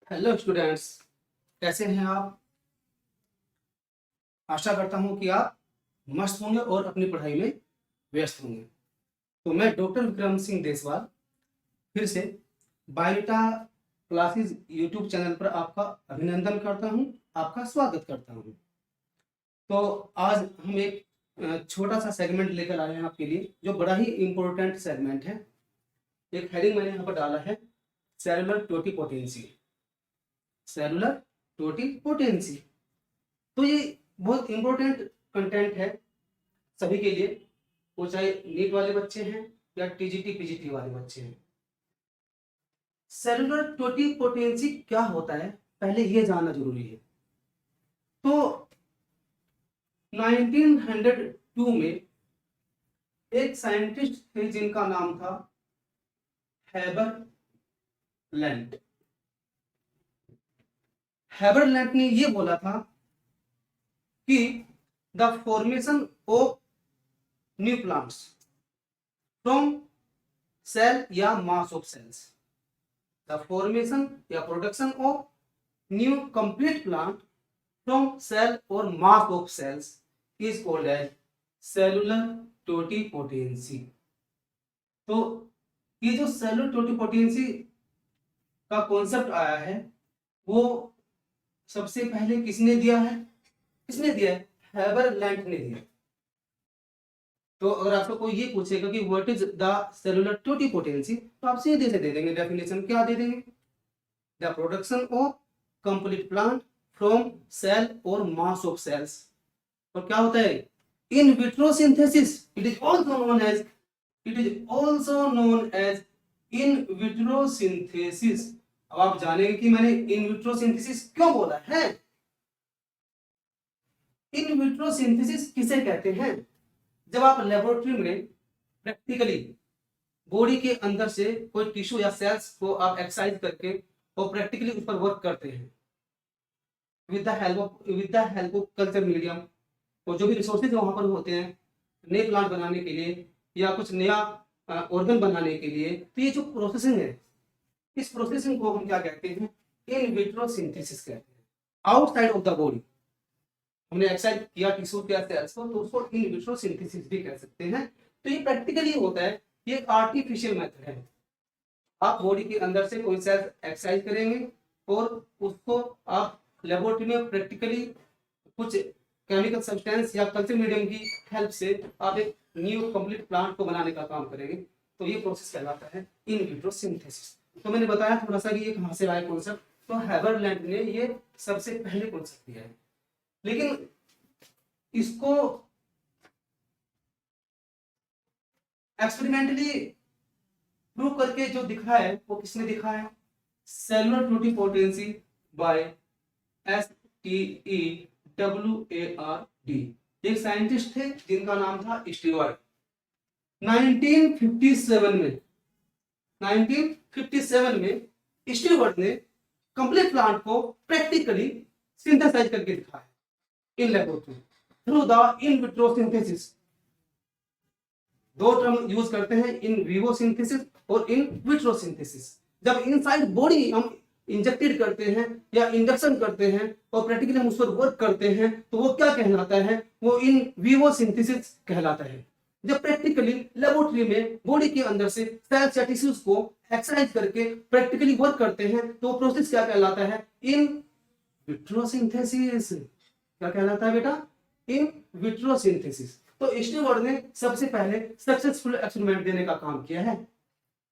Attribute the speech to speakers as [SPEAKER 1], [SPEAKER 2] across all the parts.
[SPEAKER 1] Hello students, कैसे हैं आप। आशा करता हूं कि आप मस्त होंगे और अपनी पढ़ाई में व्यस्त होंगे। तो मैं डॉक्टर विक्रम सिंह देसवाल फिर से बायोटा क्लासेस यूट्यूब चैनल पर आपका अभिनंदन करता हूं, आपका स्वागत करता हूं। तो आज हम एक छोटा सा सेगमेंट लेकर आए हैं आपके लिए, जो बड़ा ही इम्पोर्टेंट सेगमेंट है। एक हेडिंग मैंने यहाँ पर डाला है, सेलुलर टोटिपोटेंसी। सेलुलर टोटिपोटेंसी, तो ये बहुत इंपॉर्टेंट कंटेंट है सभी के लिए, वो चाहे नीट वाले बच्चे हैं या टीजीटी पीजीटी वाले बच्चे हैं। सेलुलर टोटिपोटेंसी क्या होता है, पहले ये जानना जरूरी है। तो 1902 में एक साइंटिस्ट थे जिनका नाम था हैबरलैंड। हैबरलैंड ने ये बोला था कि the formation of new plants from cell या mass of cells, the formation या production of new complete plant from cell और mass of cells is called as cellular totipotency. तो ये जो सेलुलर टोटिपोटेंसी का कॉन्सेप्ट आया है, वो सबसे पहले किसने दिया है? किसने दिया है? हैबरलैंड ने दिया। तो अगर आपको कोई ये पूछेगा कि what is the cellular totipotency, तो आप सीधे से दे देंगे डेफिनेशन। क्या दे देंगे? The production of complete plant from cell और मास ऑफ सेल्स। और क्या होता है? In vitro synthesis. It is also known as in vitro synthesis. अब आप जानेंगे कि मैंने इन विट्रो सिंथेसिस क्यों बोला है। इन विट्रो सिंथेसिस किसे कहते हैं? जब आप लेबोरेटरी में प्रैक्टिकली बॉडी के अंदर से कोई टिश्यू या सेल्स को आप एक्सरसाइज करके और प्रैक्टिकली उस पर वर्क करते हैं with the help of culture medium, और जो भी रिसोर्सेज वहां पर होते हैं नए प्लांट बनाने के लिए या कुछ नया ऑर्गन बनाने के लिए, तो ये जो प्रोसेसिंग है, इस प्रोसेसिंग को हम क्या कहते हैं? इन विट्रो सिंथेसिस कहते हैं। आउटसाइड ऑफ द बॉडी हमने एक्सरसाइज किया टिश्यू या सेल्स को, तो उसको इन विट्रो सिंथेसिस भी कह सकते हैं। तो ये प्रैक्टिकली होता है, ये एक आर्टिफिशियल मेथड है। आप बॉडी के अंदर से कोई सेल एक्सरसाइज करेंगे और उसको आप लेबोरेटरी में प्रैक्टिकली कुछ केमिकल सब्सटेंस या कल्चर मीडियम की हेल्प से आप एक न्यू कंप्लीट प्लांट को बनाने का काम करेंगे। तो ये प्रोसेस कहलाता है इन विट्रो सिंथेसिस। तो मैंने बताया थोड़ा सा कि ये कहां से आया कॉन्सेप्ट। तो हैबरलैंड ने ये सबसे पहले कॉन्सेप्ट दिया है, लेकिन इसको एक्सपेरिमेंटली प्रूव करके जो दिखा है वो किसने दिखा है? Cellular totipotency by STEWARD। एक साइंटिस्ट थे जिनका नाम था स्टीवर्ट। 1957 में 1957 में स्टीवर्ट ने कंप्लीट प्लांट को प्रैक्टिकली सिंथेसाइज करके दिखाया in laboratory through the in vitro synthesis. दो टर्म यूज करते हैं, इन विवो सिंथेसिस और इन विट्रो सिंथेसिस। जब इनसाइड बॉडी हम इंजेक्टेड करते हैं या इंडक्शन करते हैं और प्रैक्टिकली हम उस पर वर्क करते हैं, तो वो क्या कहलाता है? वो इन विवो सिंथेसिस कहलाता है। जब प्रैक्टिकली लेबोरेटरी में बॉडी के अंदर से सेल्स या टिश्यूज को एक्सरसाइज करके प्रैक्टिकली वर्क करते हैं, तो वो प्रोसेस क्या कहलाता है? In vitro synthesis. क्या कहलाता है बेटा? इन विट्रो सिंथेसिस। तो स्टीवर्ट ने सबसे पहले सक्सेसफुल एक्सपेरिमेंट देने का काम किया है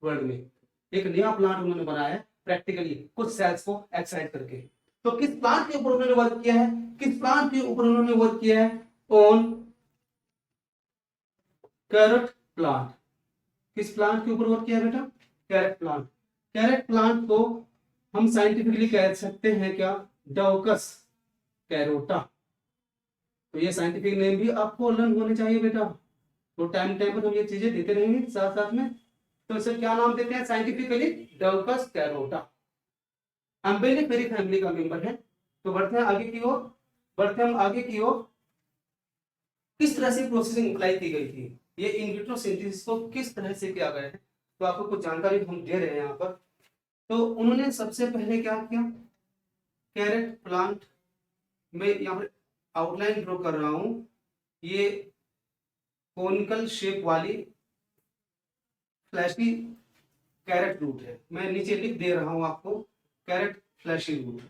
[SPEAKER 1] वर्ल्ड में। एक नया प्लांट उन्होंने बनाया है प्रैक्टिकली कुछ सेल्स को एक्सरसाइज करके। तो किस प्लांट के ऊपर उन्होंने वर्क किया है? किस प्लांट के ऊपर उन्होंने वर्क किया है? On carrot plant. किस प्लांट के ऊपर वर्क किया है बेटा? Carat plant. कैरेट प्लांट को हम साइंटिफिकली कह सकते हैं क्या? डाउकस कैरोटा। तो ये साइंटिफिक नेम भी आपको लर्न होने चाहिए बेटा। तो टाइम टाइम पर हम ये चीजें देते रहेंगे साथ साथ में। तो इसे क्या नाम देते हैं साइंटिफिकली? डाउकस कैरोटा। एम्बेलिफेरी फैमिली का मेंबर है। तो बढ़ते हैं आगे की ओर। बढ़ते हम आगे की ओर। किस तरह से प्रोसेसिंग अप्लाई की गई थी, ये इन विट्रो सिंथेसिस को किस तरह से किया गया है, तो आपको कुछ जानकारी हम दे रहे हैं यहाँ पर। तो उन्होंने सबसे पहले क्या किया, कैरेट प्लांट में यहाँ पर आउटलाइन ड्रॉ कर रहा हूं, ये कोनिकल शेप वाली फ्लैशी कैरेट रूट है, मैं नीचे लिख दे रहा हूं आपको, कैरेट फ्लैशी रूट।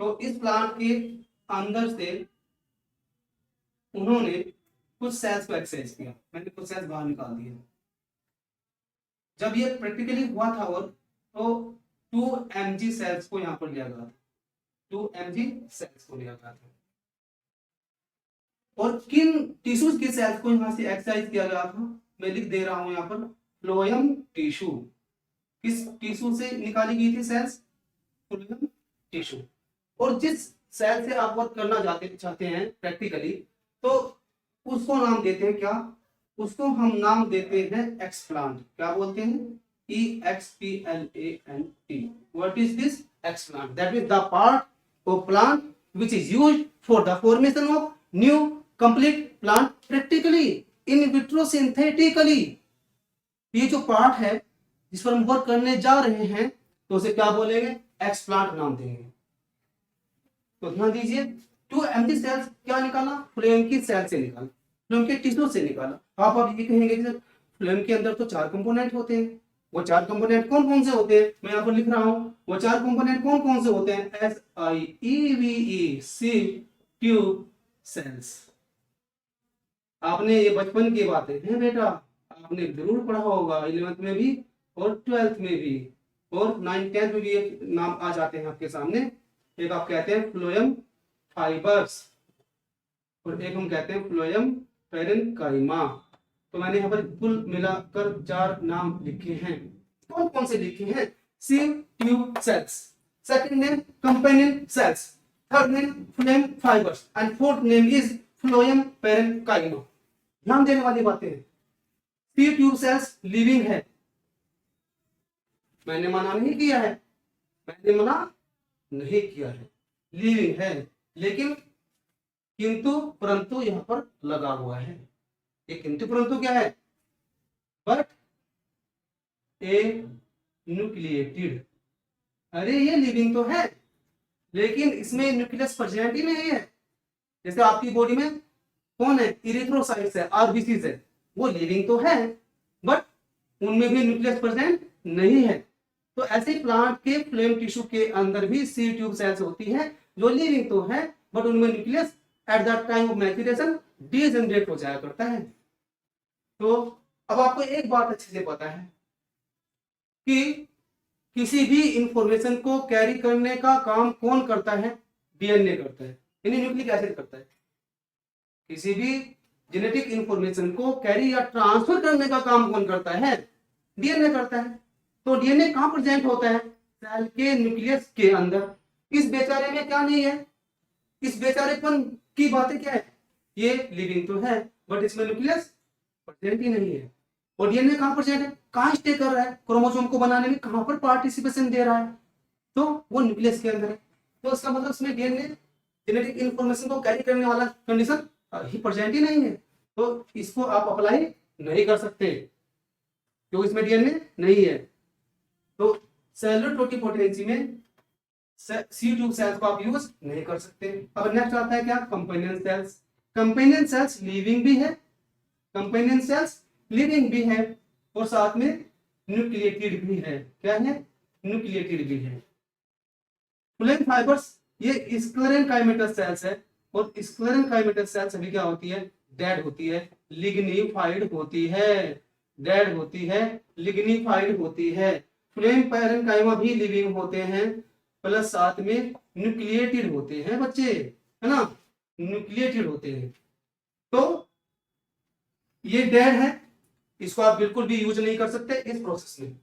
[SPEAKER 1] तो इस प्लांट के अंदर से उन्होंने कुछ सेल्स को एक्सरसाइज किया, मैंने कुछ सेल्स बाहर निकाल दिए। जब ये प्रैक्टिकली हुआ था और तो 2 mg सेल्स को यहाँ पर लिया गया था, 2 mg सेल्स को लिया गया था। और किन टिश्यूज की सेल्स को यहाँ से एक्सरसाइज किया गया था, मैं लिख दे रहा हूं यहाँ पर, फ्लोएम टिश्यू। किस टिश्यू से निकाली गई थी सेल्स, फ्लोएम टिश्यू। और जिस सेल से आप वर्क करना चाहते हैं प्रैक्टिकली, तो उसको नाम देते हैं क्या, उसको हम नाम देते हैं एक्सप्लांट। क्या बोलते हैं, EXPLANT। What is this explant? That is the part of plant which is used for the formation of new complete plant practically in vitro synthetically। ये जो पार्ट है जिस पर हम वर्क करने जा रहे हैं, तो उसे क्या बोलेंगे, एक्सप्लांट नाम देंगे। तो ध्यान दीजिए, 2 mg सेल्स क्या निकाला, फ्लोएम की सेल से निकाला, फ्लोएम के टिश्यू से निकाला। आप ये कहेंगे कि फ्लोएम के अंदर तो 4 कंपोनेंट होते हैं, वो 4 कंपोनेंट कौन कौन से होते हैं, मैं यहाँ पर लिख रहा हूं, वो 4 कंपोनेंट कौन कौन से होते हैं, SIEVE सिव ट्यूब सेल्स। आपने ये बचपन की बातें हैं बेटा, आपने जरूर पढ़ा होगा 11th में भी और 12th में भी और 9th 10th में भी एक नाम आ जाते हैं आपके सामने। एक आप कहते हैं फ्लोएम फाइबर्स और एक हम कहते हैं फ्लोएम पेरेन्काइमा। तो मैंने यहाँ पर कुल मिलाकर 4 नाम लिखे हैं। कौन कौन से लिखे हैं, sieve tube cells, second name companion cells, third name phloem fibres and fourth name is phloem parenchyma. ध्यान देने वाली बातें हैं, सिव ट्यूब सेल्स लिविंग है, मैंने मना नहीं किया है, मैंने मना नहीं किया है, लिविंग है, लेकिन किंतु परंतु यहां पर लगा हुआ है। ये किंतु परंतु क्या है, बट ए न्यूक्लिएटेड। अरे ये लिविंग तो है, लेकिन इसमें न्यूक्लियस प्रेजेंट ही नहीं है। जैसे आपकी बॉडी में कौन है, इरिथ्रोसाइट्स है, आरबीसीज है, वो लिविंग तो है, बट उनमें भी न्यूक्लियस प्रेजेंट नहीं है। तो ऐसे प्लांट के फ्लोएम टिश्यू के अंदर भी सी ट्यूब सेल्स होती है, जो लिविंग तो है, बट उनमें nucleus at the time of maturation degenerate हो जाया करता है। तो अब आपको एक बात अच्छे से पता है कि किसी भी इंफॉर्मेशन को कैरी करने का काम कौन करता है, डीएनए करता है, यानी न्यूक्लिक एसिड करता है। किसी भी जेनेटिक इंफॉर्मेशन को कैरी या ट्रांसफर करने का काम कौन करता है, डीएनए करता है। तो डीएनए कहां प्रेजेंट होता है, सेल के न्यूक्लियस के अंदर। इस बेचारे में क्या नहीं है, इस बेचारेपन की बातें क्या है, ये लिविंग तो है, बट इसमें न्यूक्लियस प्रेजेंट ही नहीं है। और डीएनए कहां प्रेजेंट है, कहां स्टे कर रहा है, क्रोमोसोम को बनाने में कहां पर पार्टिसिपेशन दे रहा है, तो वो न्यूक्लियस के अंदर है। तो इसका मतलब इसमें डीएनए जेनेटिक इंफॉर्मेशन को कैरी करने वाला कंडीशन ही प्रेजेंट ही नहीं है, तो इसको आप अप्लाई नहीं कर सकते क्योंकि इसमें डीएनए नहीं है। तो सेलुलर टोटिपोटेंसी में सी ट्यूब सेल्स को आप यूज नहीं कर सकते। अब नेक्स्ट आता है क्या, companion cells. Companion cells living भी है, कंपेनियन सेल्स लिविंग भी है और साथ में न्यूक्लिएटेड भी है। क्या है, न्यूक्लिएटेड भी है। फ्लोएम फाइबर्स ये स्क्लेरेनकाइमेटस सेल्स है, और स्क्लेरेनकाइमेटस सेल्स अभी क्या होती है, डेड होती है, लिग्निफाइड होती है, डेड होती है, लिग्निफाइड होती है। फ्लोएम पेरेन्काइमा भी लिविंग होते हैं, प्लस साथ में न्यूक्लिएटेड होते हैं बच्चे, है ना, न्यूक्लिएटेड होते हैं। तो ये डेड है, इसको आप बिल्कुल भी यूज नहीं कर सकते इस प्रोसेस में।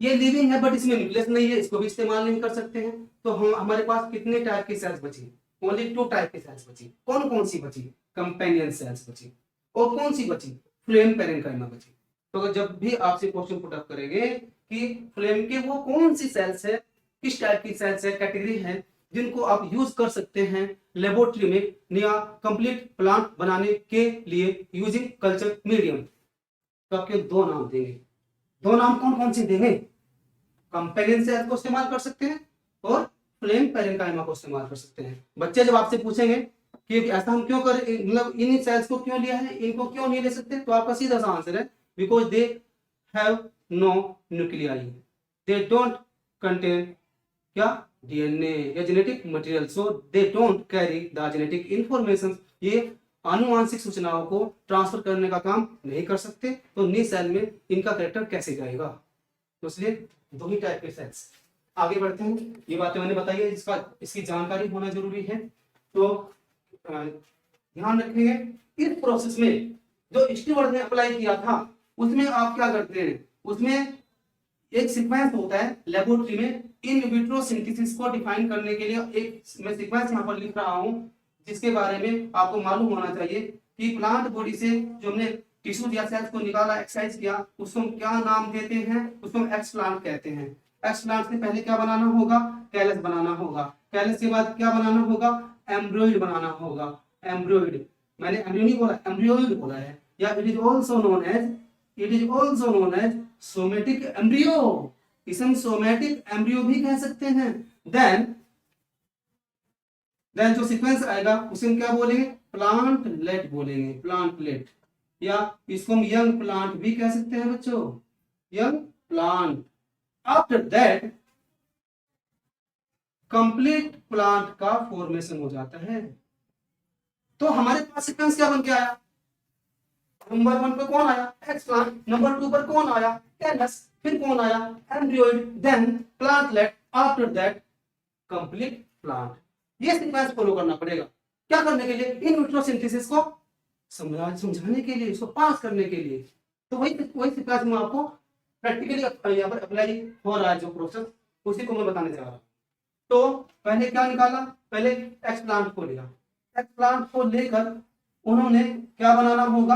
[SPEAKER 1] ये लिविंग है बट इसमें न्यूक्लियस नहीं है, इसको भी इस्तेमाल नहीं कर सकते हैं। तो हम हमारे पास कितने टाइप की सेल्स बची, ओनली 2 टाइप की सेल्स बची। कौन कौन सी बची, कंपेनियन सेल्स बची, और कौन सी बची, फ्लोएम पेरेन्काइमा बची। तो जब भी आपसे क्वेश्चन पुट अप करेंगे कि फ्लोएम के वो कौन सी सेल्स है, किस टाइप की सेल्स है, कैटेगरी है, जिनको आप यूज कर सकते हैं लेबोरेटरी में या कंप्लीट प्लांट बनाने के लिए यूजिंग कल्चर मीडियम। तो आपके दो नाम देंगे। दो नाम कौन कौन से देंगे? कंपेनियन सेल को इस्तेमाल कर सकते हैं और फ्लेम पैरेंकाइमा को इस्तेमाल कर सकते हैं। बच्चे जब आपसे पूछेंगे कि ऐसा हम क्यों कर, मतलब इन सेल्स को क्यों लिया है, इनको क्यों नहीं ले सकते, तो आपका सीधा सा आंसर है because they have no nuclei, they don't contain क्या डीएनए या genetic material, so they don't carry the genetic information. ये आनुवांशिक सूचनाओं को ट्रांसफर करने का काम नहीं कर सकते, तो नी सेल में इनका कैरेक्टर कैसे जाएगा? तो इसलिए दो ही टाइप के सेल्स। आगे बढ़ते हैं, ये बातें मैंने बताई है, इसकी जानकारी होना जरूरी है। तो ध्यान रखेंगे इस प्रोसेस में जो स्टीवर्ट ने अप्लाई किया था उसमें आप क्या करते हैं, उसमें एक सीक्वेंस होता है लेबोरेटरी में इन विट्रो सिंथेसिस को डिफाइन करने के लिए। एक मैं सीक्वेंस यहाँ पर लिख रहा हूँ जिसके बारे में आपको मालूम होना चाहिए कि प्लांट बॉडी से जो हमने टिश्यू या सेल्स को निकाला, एक्सरसाइज किया, उसको हम क्या नाम देते हैं? उसको हम एक्स प्लांट कहते हैं। एक्स प्लांट से पहले क्या बनाना होगा? कैलस बनाना होगा। कैलस के बाद क्या बनाना होगा? एम्ब्रियोइड बनाना होगा। एम्ब्रियोइड, मैंने एम्ब्रियो नहीं बोला, एम्ब्रियोइड बोला है। या it is also known as somatic embryo, इसे हम सोमेटिक एम्ब्रियो भी कह सकते हैं। देन जो सीक्वेंस आएगा उसे हम क्या बोलेंगे? प्लांटलेट बोलेंगे, प्लांटलेट। या इसको हम यंग प्लांट भी कह सकते हैं बच्चों, young plant. After that complete plant का फॉर्मेशन हो जाता है। तो हमारे पास सीक्वेंस क्या बन के आया? नंबर 1 पर कौन आया? X plant. नंबर 2 पर कौन आया? कैलस। फिर कौन आया? Embryoid. Then plantlet. After that complete plant. ये सीक्वेंस फॉलो करना पड़ेगा। क्या करने के लिए? इन विट्रो सिंथेसिस को समझाने के लिए, इसको पास करने के लिए। तो वही सीक्वेंस में आपको प्रैक्टिकली यहाँ पर अप्लाई हो रहा है जो प्रोसेस, उसी को मैं बताने जा रहा हूँ। तो पहले क्या निकाला? पहले एक्स प्लांट को लिया। एक्स प्लांट को लेकर उन्होंने क्या बनाना होगा?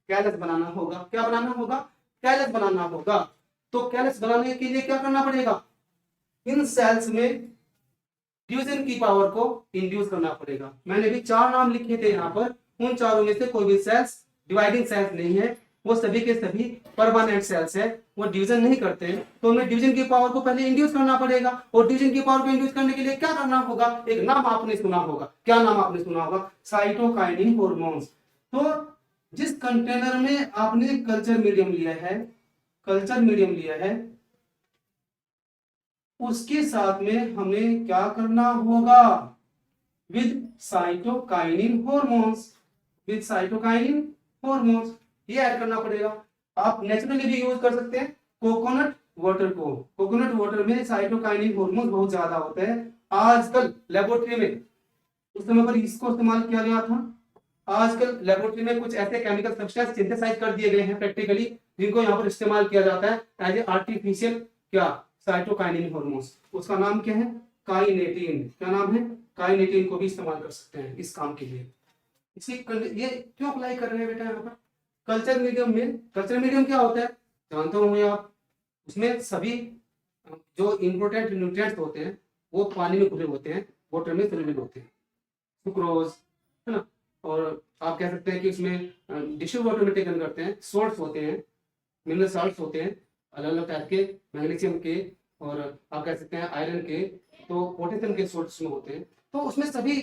[SPEAKER 1] कैलस बनाना होगा। क्या बनाना होगा? कैलस बनाना होगा। तो कैलस बनाने के लिए क्या करना पड़ेगा? इन सेल्स में फ्यूजन की पावर को इंड्यूस करना पड़ेगा। मैंने भी 4 नाम लिखे थे यहाँ पर, उन चारों में से कोई भी सेल्स डिवाइडिंग सेल्स नहीं है, वो सभी के सभी परमानेंट सेल्स है, वो डिवीजन नहीं करते हैं। तो हमें डिवीजन की पावर को पहले इंड्यूस करना पड़ेगा, और डिवीजन की पावर को इंड्यूस करने के लिए क्या करना होगा? एक नाम आपने सुना होगा। क्या नाम आपने सुना होगा? Cytokinin hormones. तो जिस कंटेनर में आपने कल्चर मीडियम लिया है उसके साथ में हमें क्या करना होगा? विद साइटोकाइनिन हार्मोन्स, ये ऐड करना पड़ेगा। आप नेचुरली भी यूज कर सकते हैं कोकोनट वाटर को। कोकोनट वाटर में साइटोकाइनिन हार्मोन बहुत ज्यादा होते हैं। आजकल लेबोरेटरी में, उस समय पर इसको इस्तेमाल किया गया था। आजकल लेबोरेटरी में कुछ ऐसे केमिकल सब्सटेंस सिंथेसाइज कर दिए गए हैं प्रैक्टिकली, जिनको यहाँ पर इस्तेमाल किया जाता है एज ए आर्टिफिशियल क्या? Cytokinin hormones. उसका नाम क्या है? काइनेटिन। क्या नाम है? काइनेटिन को भी इस्तेमाल कर सकते हैं इस काम के लिए। ये क्यों अप्लाई कर रहे हैं बेटा यहाँ पर? कल्चर मीडियम में, कल्चर मीडियम क्या होता है जानते होंगे आप? उसमें सभी जो इंपोर्टेंट न्यूट्रिएंट्स होते हैं वो पानी में घुले होते हैं, वाटर में सोल्यूबल होते हैं, सुक्रोज है ना। और आप कह सकते हैं कि उसमें डिशु वाटर में टेकन करते हैं, सोल्ट्स होते हैं, मिनरल साल्ट्स होते हैं अलग अलग टाइप के, मैग्नीशियम के, और आप कह सकते हैं आयरन के, तो पोटेशियम के सोल्ट्स में होते हैं। तो उसमें सभी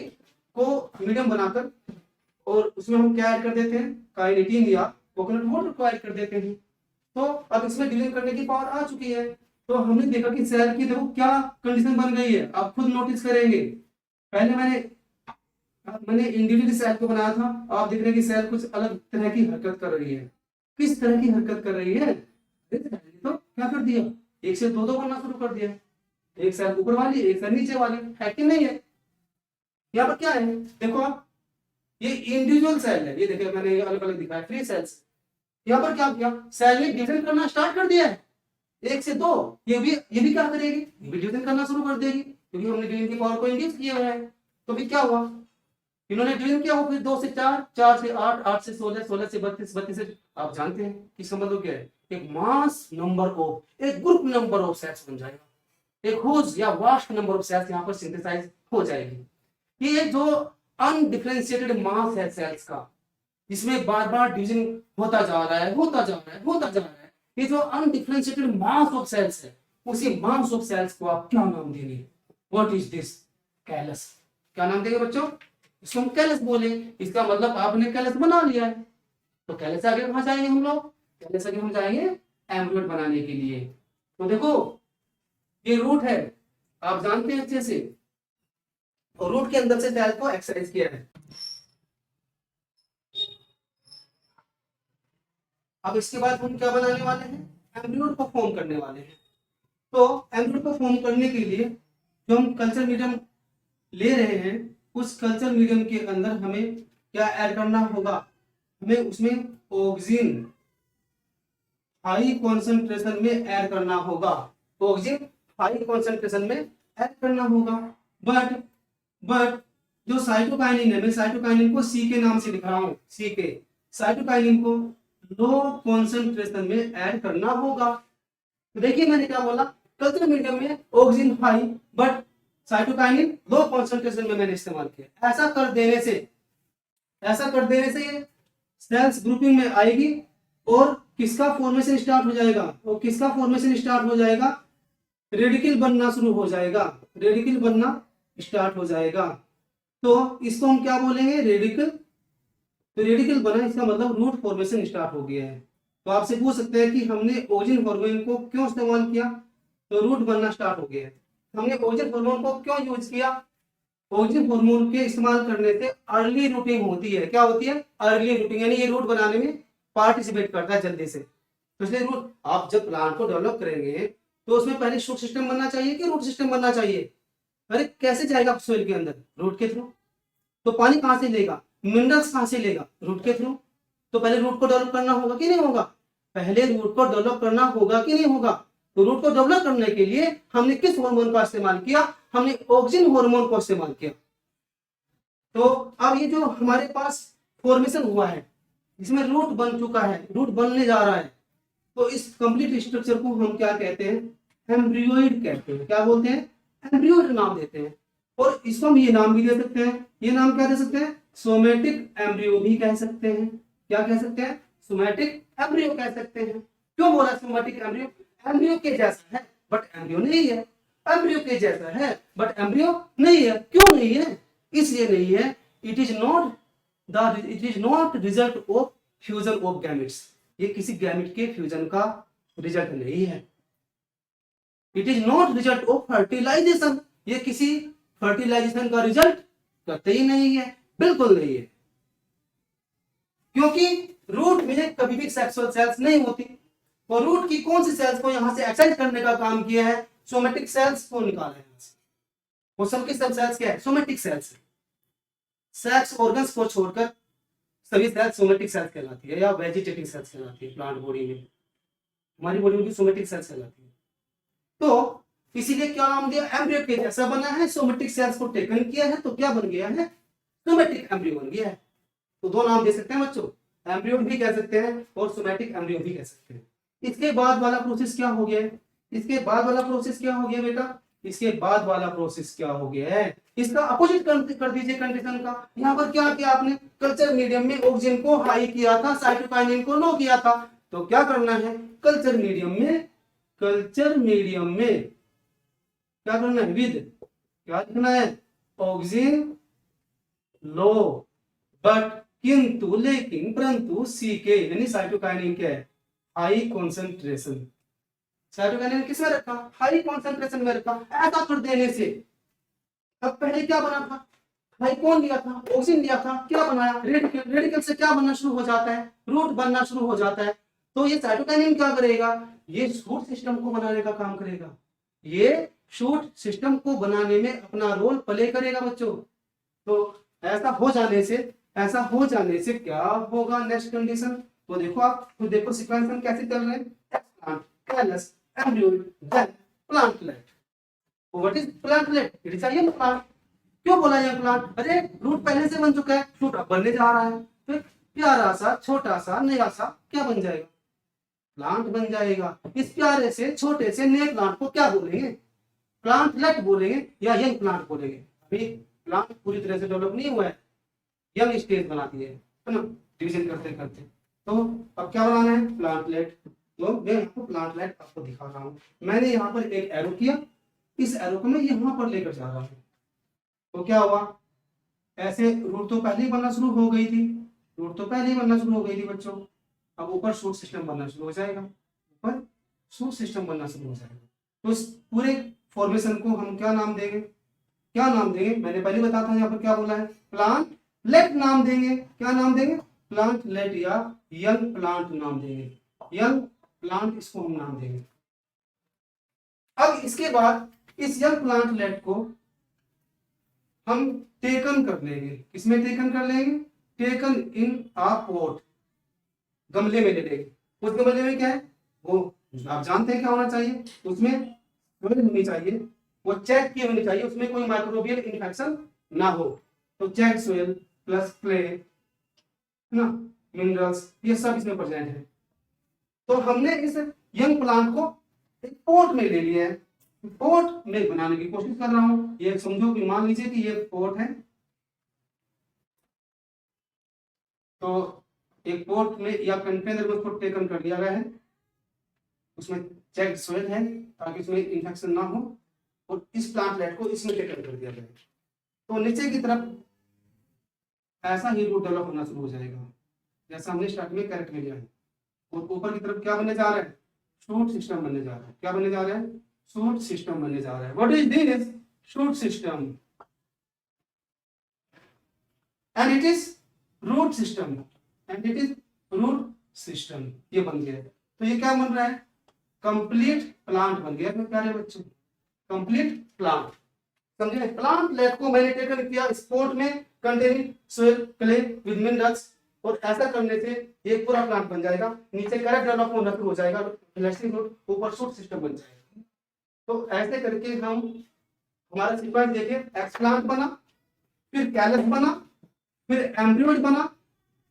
[SPEAKER 1] को मीडियम बनाकर और उसमें हम क्या ऐड कर देते हैं? काइनेटिन या कोकोनट वाटर को ऐड कर देते हैं। तो अब इसमें डिलीट करने की पावर आ चुकी है। तो हमने देखा कि सेल की देखो क्या कंडीशन बन गई है, आप खुद नोटिस करेंगे। पहले मैंने इंडिविजुअल सेल को बनाया था, आप देख रहे हैं कि सेल कुछ अलग तरह की हरकत कर रही है। किस तरह की हरकत कर रही है? तो क्या कर दिया? एक से दो बनना शुरू कर दिया। एक सेल ऊपर वाली, एक सेल नीचे वाली, है कि नहीं है? यहाँ पर क्या है देखो आप, ये इंडिविजुअल सेल है, ये देखिए मैंने अलग अलग दिखाया, फ्री सेल्स। यहाँ पर क्या किया? सेल ने डिवीजन करना स्टार्ट कर दिया है, 1 से 2। ये भी क्या करेगी? ये भी डिवीजन करना शुरू कर देगी, क्योंकि हमने डिवीजन की पावर को इंड्यूस किया है। तो फिर क्या हुआ? इन्होंने डिवीजन किया, फिर 2 से 4, 4 से 8, 8 से 16, 16 से 32, 32 से, आप जानते हैं कि संबंध क्या है? एक मास नंबर ऑफ, एक ग्रुप नंबर ऑफ सेल्स बन जाएगा। एक ह्यूज या वास्ट नंबर ऑफ सेल्स यहाँ पर सिंथेसाइज हो जाएगी। ये जो अनडिफरेंशिएटेड मास है सेल्स का, जिसमें बार बार डिवीजन होता जा रहा है, होता जा रहा है, होता जा रहा है, ये जो अनडिफरेंशिएटेड मास ऑफ सेल्स है, उसी मास ऑफ सेल्स को आप क्या नाम देंगे? What is this? कैलस। क्या नाम देंगे बच्चों? इसको हम कैलस बोले। इसका मतलब आपने कैलस बना लिया है। तो कैलस आगे कहाँ जाएंगे हम लोग? कैलस आगे हम जाएंगे एम्ब्रियोइड बनाने के लिए। तो देखो ये रूट है, आप जानते हैं अच्छे से, और रूट के अंदर से सेल को एक्सरसाइज किया है। अब इसके बाद हम क्या बनाने वाले हैं? एम्ब्रियोइड को फॉर्म करने वाले हैं। तो एम्ब्रियोइड को फॉर्म करने के लिए जो हम कल्चर मीडियम ले रहे हैं, उस कल्चर मीडियम के अंदर हमें क्या ऐड करना होगा? हमें उसमें ऑक्सीजन हाई कॉन्सेंट्रेशन में ऐड करना होगा। ऑक्सीजन हाई कॉन्सेंट्रेशन में ऐड करना होगा। बट जो साइटोकाइनिन है, मैं साइटोकाइनिन को सी के नाम से लिख रहा हूं, सी के, साइटोकाइनिन को लो कॉन्सेंट्रेशन में ऐड करना होगा। तो देखिए मैंने क्या बोला, कल्चर मीडियम में oxygen high but cytokinin low concentration में मैंने इस्तेमाल किया। ऐसा कर देने से ये सेल्स ग्रुपिंग में आएगी और किसका फॉर्मेशन स्टार्ट हो जाएगा? और किसका फॉर्मेशन स्टार्ट हो जाएगा? रेडिकल बनना शुरू हो जाएगा, रेडिकल बनना स्टार्ट हो जाएगा। तो इसको हम क्या बोलेंगे? रेडिकल। तो रेडिकल बना, इसका मतलब रूट फॉर्मेशन स्टार्ट हो गया है। तो आपसे पूछ सकते हैं कि हमने ऑक्सीजन हार्मोन को क्यों इस्तेमाल किया? तो रूट बनना स्टार्ट हो गया है। हमने ऑक्सीजन हार्मोन को क्यों यूज किया? ऑक्सीजन हार्मोन के इस्तेमाल करने से अर्ली रूटिंग होती है। क्या होती है? अर्ली रूटिंग, यानी ये रूट बनाने में पार्टिसिपेट करता है जल्दी से। तो इसलिए रूट, आप जब प्लांट को डेवलप करेंगे तो उसमें पहले शूट सिस्टम बनना चाहिए कि रूट सिस्टम बनना चाहिए? अरे कैसे जाएगा सोइल के अंदर? रूट के थ्रू। तो पानी कहां से लेगा? मिनरल्स कहां से लेगा? रूट के थ्रू। तो पहले रूट को डेवलप करना होगा कि नहीं होगा? पहले रूट को डेवलप करना होगा कि नहीं होगा? तो रूट को डेवलप करने के लिए हमने किस हार्मोन का इस्तेमाल किया? हमने ऑक्सीजन हार्मोन को इस्तेमाल किया। तो अब ये जो हमारे पास फॉर्मेशन हुआ है, इसमें रूट बन चुका है, रूट बनने जा रहा है, तो इस कंप्लीट स्ट्रक्चर को हम क्या कहते हैं? एम्ब्रियोइड कहते हैं। क्या बोलते हैं? एम्ब्रियोइड नाम देते हैं। और इसको हम ये नाम भी दे सकते हैं। ये नाम क्या दे सकते हैं? सोमेटिक एम्ब्रियो भी कह सकते हैं। क्या कह सकते हैं? सोमेटिक एम्ब्रियो कह सकते हैं। क्यों बोला सोमेटिक एम्ब्रियो? एम्ब्रियो के जैसा है बट एम्ब्रियो नहीं है। एम्ब्रियो के जैसा है बट एम्ब्रियो नहीं है। क्यों नहीं है? इसलिए नहीं है, it is not result of fusion of gametes. ये किसी गैमेट के फ्यूजन का रिजल्ट नहीं है। It is not result of fertilisation, ये किसी फर्टिलाइजेशन का रिजल्ट करते ही नहीं है, बिल्कुल नहीं है। क्योंकि रूट में कभी भी सेक्सुअल सेल्स नहीं होती। और रूट की कौन सी सेल्स को यहां से एक्साइट करने का काम किया है? सोमेटिक सेल्स को निकाला है। वो सब की सब सेल्स क्या है? Somatic cells. सेक्स ऑर्गन्स को छोड़कर सभी सेल्स सोमेटिक सेल्स कहलाती है या वेजिटेटिव सेल्स कहलाती है। प्लांट बॉडी में, हमारी बॉडी में भी सोमेटिक सेल्स कहलाती है। तो इसीलिए क्या नाम दिया? एम्ब्रियो के जैसा बना है, सोमेटिक सेल्स को टेकन किया है, तो क्या बन गया है? सोमेटिक एम्ब्रियो बन गया है। तो दो नाम दे सकते हैं बच्चों, एम्ब्रियो भी कह सकते हैं और सोमेटिक एम्ब्रियो भी कह सकते हैं। इसके बाद वाला प्रोसेस क्या हो गया है? इसके बाद वाला प्रोसेस क्या हो गया बेटा? इसके बाद वाला प्रोसेस क्या हो गया है? इसका अपोजिट कर दीजिए कंडीशन का। यहाँ पर क्या किया आपने? कल्चर मीडियम में ऑक्सीजन को हाई किया था, साइटोकाइनिन को लो किया था। तो क्या करना है? कल्चर मीडियम में क्या करना है? विद क्या लिखना है? ऑक्सीजन लो बट किंतु लेकिन परंतु सी के यानी साइटोकाइनिन क्या है? High concentration. साइटोकाइनिन किस में रखा? हाई कॉन्सेंट्रेशन में रखा। ऐसा कर देने से अब पहले क्या बना था? हाई कौन लिया था? ऑक्सीजन लिया था। क्या बनाया? रेडिकल। रेडिकल से क्या बनना शुरू हो जाता है? रूट बनना शुरू हो जाता है। तो ये साइटोकाइनिन क्या करेगा? ये शूट सिस्टम को बनाने का काम करेगा। ये शूट सिस्टम को बनाने में अपना रोल प्ले करेगा बच्चों। तो ऐसा हो जाने से क्या होगा? नेक्स्ट कंडीशन तो देखो आप, तो देखो सीक्वेंस कैसे चल रहे हैं। Plant, callus, embryoid, then plantlet. What is plantlet? It is a young plant. क्यों बोला यंग प्लांट? अरे रूट पहले से बन चुका है, शूट अब बनने जा रहा है, तो प्यारा सा छोटा सा नया सा क्या बन जाएगा? प्लांट बन जाएगा। इस प्यारे से छोटे से नए प्लांट को क्या बोलेंगे? प्लांटलेट बोलेंगे या यंग प्लांट बोलेंगे। अभी प्लांट पूरी तरह से डेवलप नहीं हुआ है, यंग स्टेज बनाती है ना, डिवीजन करते करते। तो अब क्या बनाना है, प्लांटलेट। तो मैं आपको प्लांटलेट आपको दिखा रहा हूँ। मैंने यहाँ पर एक एरो किया, इस एरो को मैं यहाँ पर लेकर जा रहा हूँ। तो क्या हुआ, ऐसे रूट तो पहले ही बनना शुरू हो गई थी, रूट तो पहले ही बनना शुरू हो गई थी बच्चों। अब ऊपर शूट सिस्टम बनना शुरू हो जाएगा, ऊपर शूट सिस्टम बनना शुरू हो जाएगा। तो इस पूरे फॉर्मेशन को हम क्या नाम देंगे, क्या नाम देंगे, मैंने पहले बताया था यहाँ पर क्या बोला है, प्लांटलेट नाम देंगे। क्या नाम देंगे, प्लांटलेट या यंग प्लांट नाम देंगे, यंग प्लांट इसको हम नाम देंगे। अब इसके बाद इस यंग प्लांटलेट को हम टेकन कर लेंगे, किसमें टेकन कर लेंगे, टेकन इन आ पॉट, गमले में ले लेंगे। उस गमले में क्या है, वो आप जानते हैं क्या होना चाहिए, उसमें सोइल होनी चाहिए, वो चेक की होनी चाहिए, उसमें कोई माइक्रोबियल इन्फेक्शन ना हो। तो चेक सोइल प्लस क्ले ना, मिनरल्स, ये सब इसमें प्रेजेंट है। तो हमने इस यंग प्लांट को एक पॉट में ले लिया है, पॉट में बनाने की कोशिश कर रहा हूं। ये समझो कि मान लीजिए कि ये पॉट है, तो एक पॉट में या कंटेनर में उसको टेकन कर दिया गया है, उसमें चेक सोइल है ताकि उसमें इन्फेक्शन ना हो, और इस प्लांटलेट को इसमें टेकन कर दिया गया है। तो नीचे की तरफ ऐसा ही रूट डेवलप होना शुरू हो जाएगा जैसा हमने स्टार्ट में कैरेक्ट में लिया है, और ऊपर की तरफ क्या बनने जा रहा है, शूट सिस्टम बनने जा रहा है। क्या बनने जा रहा है, शूट सिस्टम बनने जा रहा है। What is this, shoot system, and it is root system, and it is root system. ये बन गया है। तो ये क्या बन रहा है, कंप्लीट प्लांट बन गया मेरे प्यारे बच्चों, कंप्लीट प्लांट। समझे, प्लांटलेट को मैंने टेकन किया स्पॉट में containing soil clay with minerals, और ऐसा करने से एक पूरा प्लांट बन जाएगा। नीचे कैरेक्ट डेवलप होना शुरू हो जाएगा, ऊपर शूट सिस्टम बन जाएगा। तो ऐसे करके हम हमारा सीक्वेंस देखिए, एक्सप्लांट बना, फिर कैलस बना, फिर एम्ब्रियोइड बना,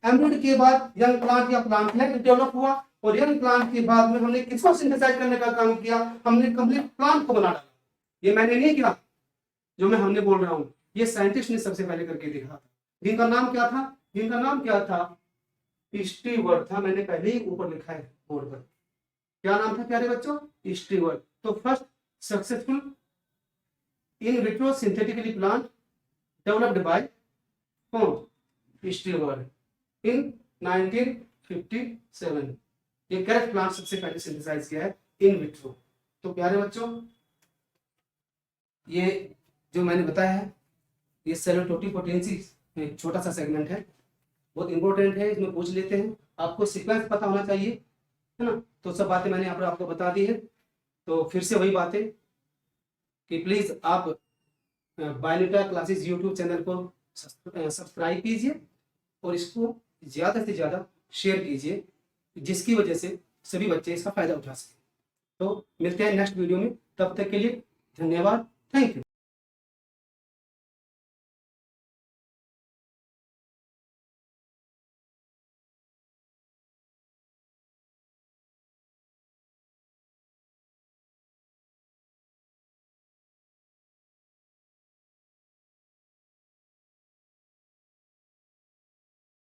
[SPEAKER 1] एम्ब्रियोइड के बाद यंग प्लांट या प्लांटलेट डेवलप हुआ, और यंग प्लांट के बाद में हमने किसको सिंथेसाइज करने का काम किया, हमने कंप्लीट प्लांट को बना डाला। ये मैंने नहीं किया, जो मैं हमने बोल रहा हूं, ये साइंटिस्ट ने सबसे पहले करके देखा था। जिनका नाम क्या था, जिनका नाम क्या था, स्टीवर्ट था। मैंने पहले ही ऊपर लिखा है बोर्ड पर, क्या नाम था प्यारे बच्चों, स्टीवर्ट। तो first successful in vitro synthetically plant developed by कौन, स्टीवर्ट इन 1957। ये करेक्ट प्लांट सबसे पहले सिंथेसाइज किया है इन विट्रो। तो प्यारे बच्चों, ये जो मैंने बताया है, ये सेलुलर टोटिपोटेंसी एक छोटा सा सेगमेंट है, बहुत इंपॉर्टेंट है, इसमें पूछ लेते हैं। आपको सीक्वेंस पता होना चाहिए, है ना। तो सब बातें मैंने यहाँ पर आपको बता दी है। तो फिर से वही बातें कि प्लीज आप बायोलॉजी क्लासेस यूट्यूब चैनल को सब्सक्राइब कीजिए, और इसको ज़्यादा से ज़्यादा शेयर कीजिए, जिसकी वजह से सभी बच्चे इसका फायदा उठा सकें। तो मिलते हैं नेक्स्ट वीडियो में, तब तक के लिए धन्यवाद, थैंक यू।